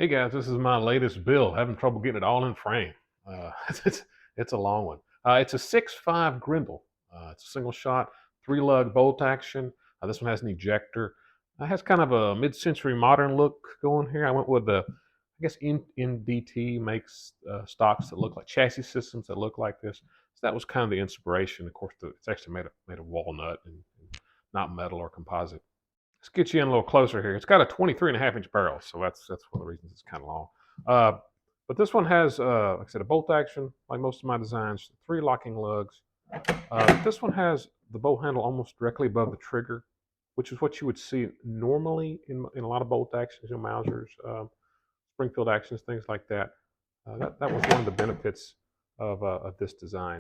Hey guys, this is my latest build. Having trouble getting it all in frame. Uh, it's, it's a long one. It's a 6.5 Grendel. It's a single shot, 3 lug bolt action. This one has an ejector. It has kind of a mid-century modern look going here. I went with the, I guess NDT makes stocks that look like chassis systems that look like this. So that was kind of the inspiration. Of course, it's actually made of walnut and not metal or composite. Let's get you in a little closer here. It's got a 23.5 inch barrel, so that's one of the reasons it's kind of long. Uh, but this one has, like I said, a bolt action, like most of my designs, 3 locking lugs. This one has the bolt handle almost directly above the trigger, which is what you would see normally in a lot of bolt actions, Mausers, Springfield actions, things like that. That was one of the benefits of this design.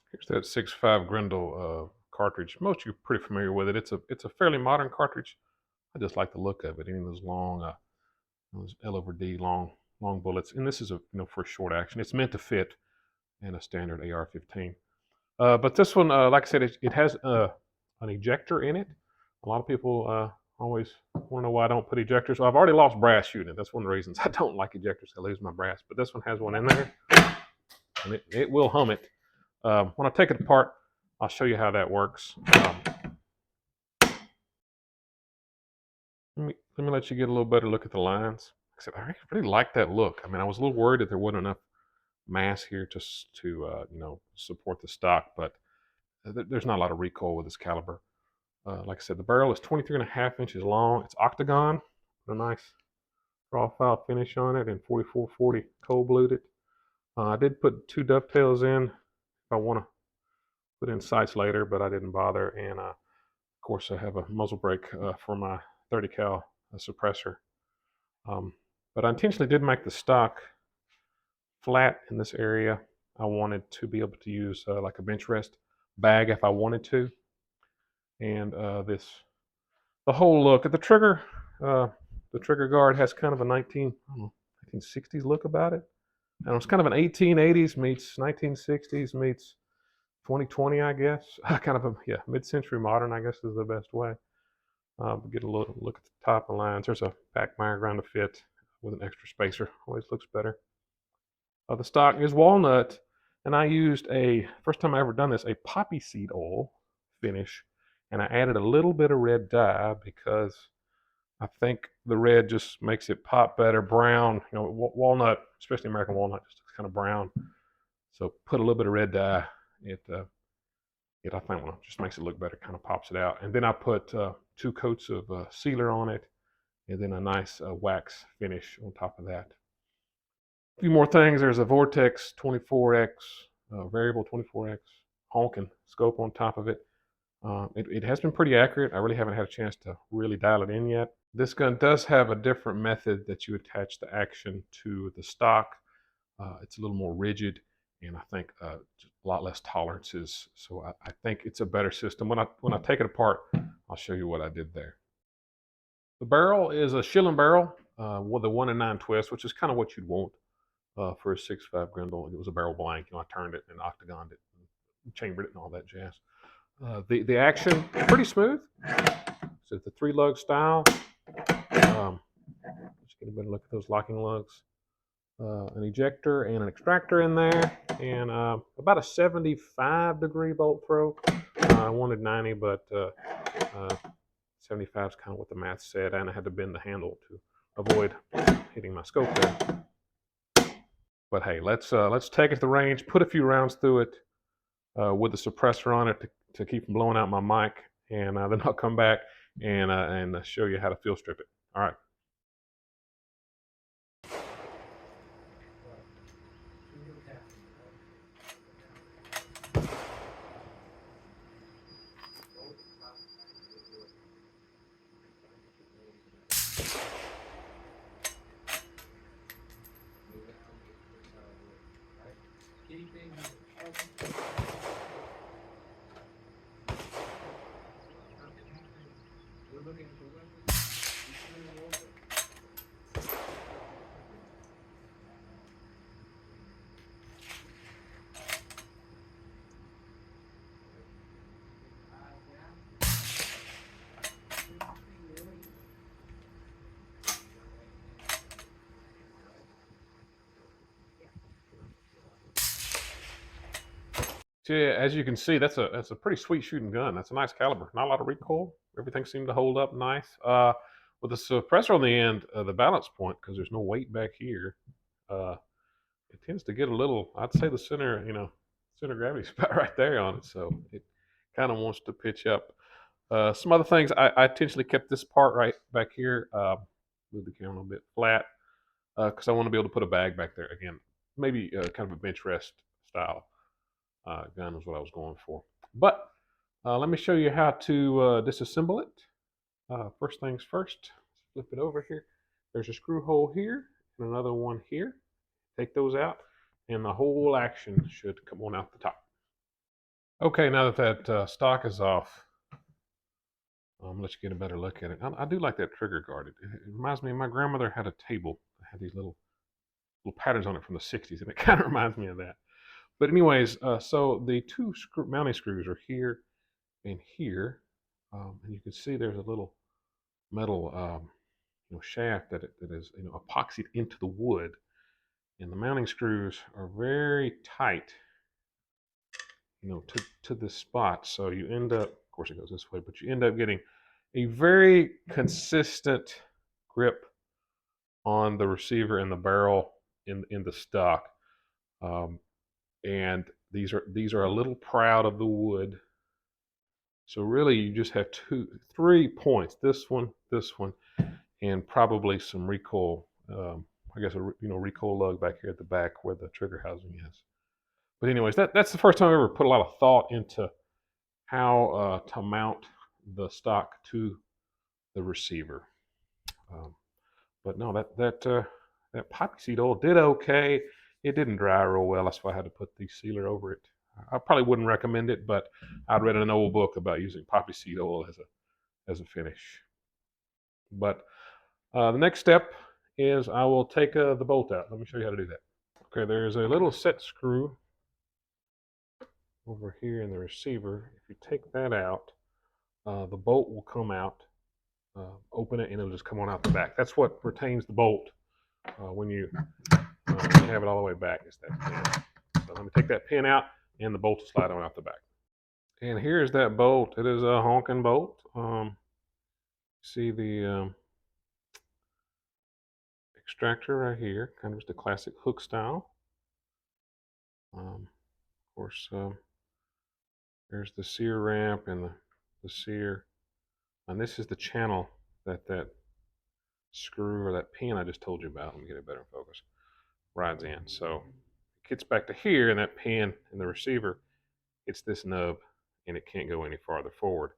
Here's that 6.5 Grendel cartridge. Most of you are pretty familiar with it. It's a fairly modern cartridge. I just like the look of it. Any of those long, those L over D long bullets. And this is for short action. It's meant to fit in a standard AR-15. But this one, like I said, it has an ejector in it. A lot of people always want to know why I don't put ejectors. Well, I've already lost brass shooting it. That's one of the reasons I don't like ejectors. I lose my brass. But this one has one in there, and it will hum it. When I take it apart, I'll show you how that works. Let me let you get a little better look at the lines. Like I said, I really like that look. I mean, I was a little worried that there wasn't enough mass here to support the stock, but there's not a lot of recoil with this caliber. Like I said, the barrel is 23.5 inches long. It's octagon, a nice raw file finish on it, and 4440 cold blued it. I did put 2 dovetails in if I want to put in sights later, but I didn't bother. And of course, I have a muzzle brake for my 30 cal suppressor. But I intentionally did make the stock flat in this area. I wanted to be able to use like a bench rest bag if I wanted to. And the whole look at the trigger guard has kind of a 1960s look about it. And it's kind of an 1880s meets 1960s meets 2020, I guess. Kind of mid-century modern, I guess, is the best way. Get a look at the top of the lines. There's a back mire ground to fit with an extra spacer. Always looks better. The stock is walnut, and I used first time I ever done this, a poppy seed oil finish, and I added a little bit of red dye because I think the red just makes it pop better. Brown, walnut, especially American walnut, just looks kind of brown. So put a little bit of red dye. It I think just makes it look better, kind of pops it out. And then I put 2 coats of sealer on it, and then a nice wax finish on top of that. A few more things. There's a Vortex 24X, variable 24X honking scope on top of it. It has been pretty accurate. I really haven't had a chance to really dial it in yet. This gun does have a different method that you attach the action to the stock. It's a little more rigid, and I think just a lot less tolerances. So I think it's a better system. When I take it apart, I'll show you what I did there. The barrel is a Schilling barrel with a 1-in-9 twist, which is kind of what you'd want for a 6.5 Grendel. It was a barrel blank. I turned it and octagoned it, and chambered it, and all that jazz. The action pretty smooth. So it's the 3-lug style. Just get a better look at those locking lugs. An ejector and an extractor in there, and about a 75-degree bolt throw. I wanted 90, but 75 is kind of what the math said, and I had to bend the handle to avoid hitting my scope there. But hey, let's take it to the range, put a few rounds through it with the suppressor on it to keep from blowing out my mic, and then I'll come back and show you how to field strip it. All right. Yeah, as you can see, that's a pretty sweet shooting gun. That's a nice caliber. Not a lot of recoil. Everything seemed to hold up nice. With the suppressor on the end, the balance point, because there's no weight back here, uh, it tends to get a little. I'd say the center, center of gravity is about right there on it, so it kind of wants to pitch up. Some other things, I intentionally kept this part right back here. Move the camera a little bit flat because I want to be able to put a bag back there again. Maybe kind of a bench rest style gun was what I was going for. But let me show you how to disassemble it. First things first, flip it over here. There's a screw hole here and another one here. Take those out, and the whole action should come on out the top. Okay, now that stock is off, I'm gonna let you get a better look at it. I do like that trigger guard. It reminds me, my grandmother had a table that had these little patterns on it from the '60s, and it kind of reminds me of that. But anyways, so the two mounting screws are here and here, and you can see there's a little metal shaft that is epoxied into the wood, and the mounting screws are very tight, to this spot. So you end up, of course, it goes this way, but you end up getting a very consistent grip on the receiver and the barrel in the stock. Um, and these are a little proud of the wood. So really, you just have 3 points: this one, and probably some recoil. I guess recoil lug back here at the back where the trigger housing is. But anyways, that's the first time I ever put a lot of thought into how to mount the stock to the receiver. Um, but no, that poppy seed oil did okay. It didn't dry real well. That's why I had to put the sealer over it. I probably wouldn't recommend it, but I'd read an old book about using poppy seed oil as a finish. But the next step is I will take the bolt out. Let me show you how to do that. Okay, there's a little set screw over here in the receiver. If you take that out, the bolt will come out. Open it and it'll just come on out the back. That's what retains the bolt when you have it all the way back. Is that pin. So let me take that pin out and the bolt will slide on out the back. And here's that bolt. It is a honking bolt. See the extractor right here, kind of just a classic hook style. Of course, there's the sear ramp and the sear. And this is the channel that screw or that pin I just told you about. Let me get it better in focus. Rides in. So it gets back to here, and that pin in the receiver hits this nub, and it can't go any farther forward.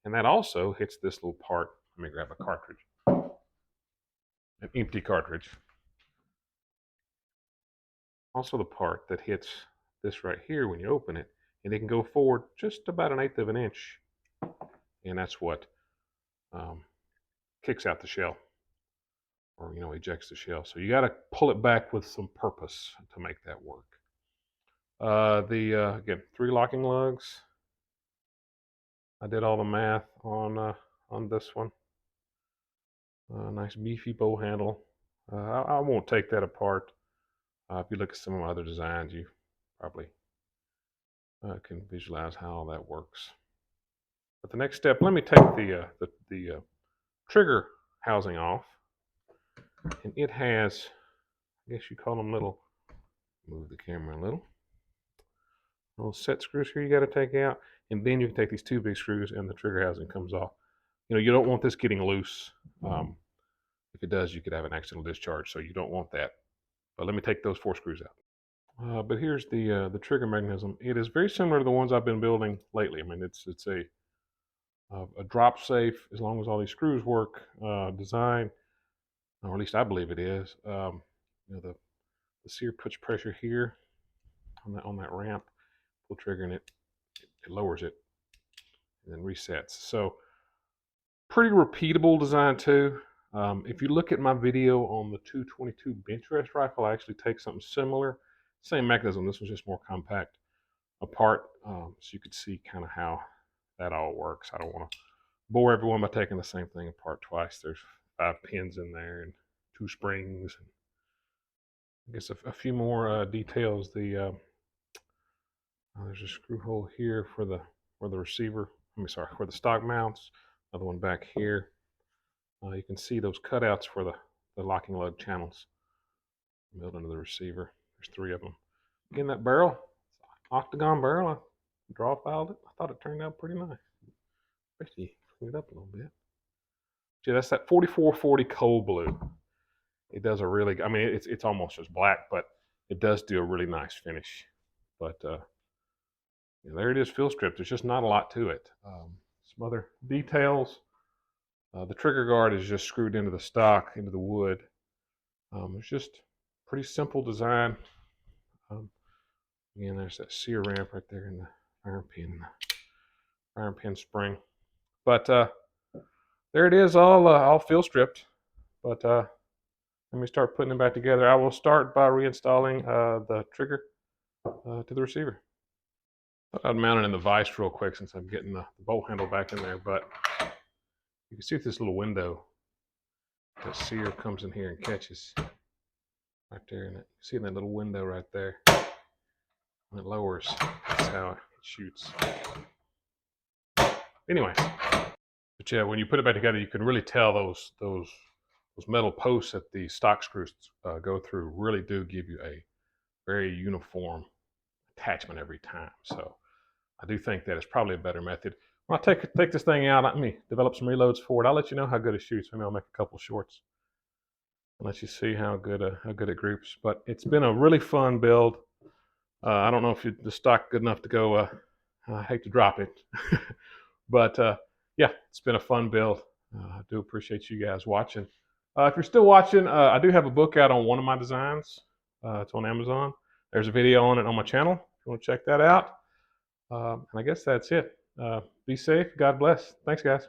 And that also hits this little part. Let me grab a cartridge, an empty cartridge. Also the part that hits this right here when you open it, and it can go forward just about 1/8 of an inch, and that's what kicks out the shell, or ejects the shell. So you got to pull it back with some purpose to make that work. Again, 3 locking lugs. I did all the math on this one. Nice beefy bow handle. I won't take that apart. If you look at some of my other designs, you probably can visualize how all that works. But the next step, let me take the trigger housing off, and it has, I guess you call them little. Move the camera a little set screws here you got to take out, and then you can take these 2 big screws, and the trigger housing comes off. You don't want this getting loose. If it does, you could have an accidental discharge, so you don't want that. But let me take those 4 screws out. But here's the trigger mechanism. It is very similar to the ones I've been building lately. I mean, it's a drop safe, as long as all these screws work, design, or at least I believe it is. The sear puts pressure here on that ramp, pull trigger, and it lowers it and then resets. So pretty repeatable design too. If you look at my video on the 222 bench rest rifle, I actually take something similar, same mechanism. This was just more compact apart, so you could see kind of how that all works. I don't want to bore everyone by taking the same thing apart twice. There's 5 pins in there and 2 springs. And I guess a few more details. The There's a screw hole here for the receiver. For the stock mounts. Another one back here. You can see those cutouts for the locking lug channels built into the receiver. There's 3 of them. Again, that barrel, octagon barrel, I draw filed it. I thought it turned out pretty nice. Especially clean it up a little bit. See, that's that 4440 cold blue. It does a really, I mean, it's almost just black, but it does do a really nice finish. But there it is, field strip. There's just not a lot to it. Some other details. The trigger guard is just screwed into the stock, into the wood. It's just pretty simple design. Again, there's that sear ramp right there in the iron pin spring. But there it is, all field stripped. But let me start putting them back together. I will start by reinstalling the trigger to the receiver. I'd mount it in the vise real quick since I'm getting the bolt handle back in there. But you can see this little window. The sear comes in here and catches right there. And you see that little window right there. When it lowers, that's how it shoots. Anyways, but yeah, when you put it back together, you can really tell those metal posts that the stock screws go through really do give you a very uniform attachment every time. So I do think that it's probably a better method. When I take this thing out, let me develop some reloads for it. I'll let you know how good it shoots. Maybe I'll make a couple shorts and let you see how good it groups. But it's been a really fun build. I don't know if the stock good enough to go. I hate to drop it, but yeah, it's been a fun build. I do appreciate you guys watching. If you're still watching, I do have a book out on one of my designs. It's on Amazon. There's a video on it on my channel. If you want to check that out. And I guess that's it. Be safe. God bless. Thanks, guys.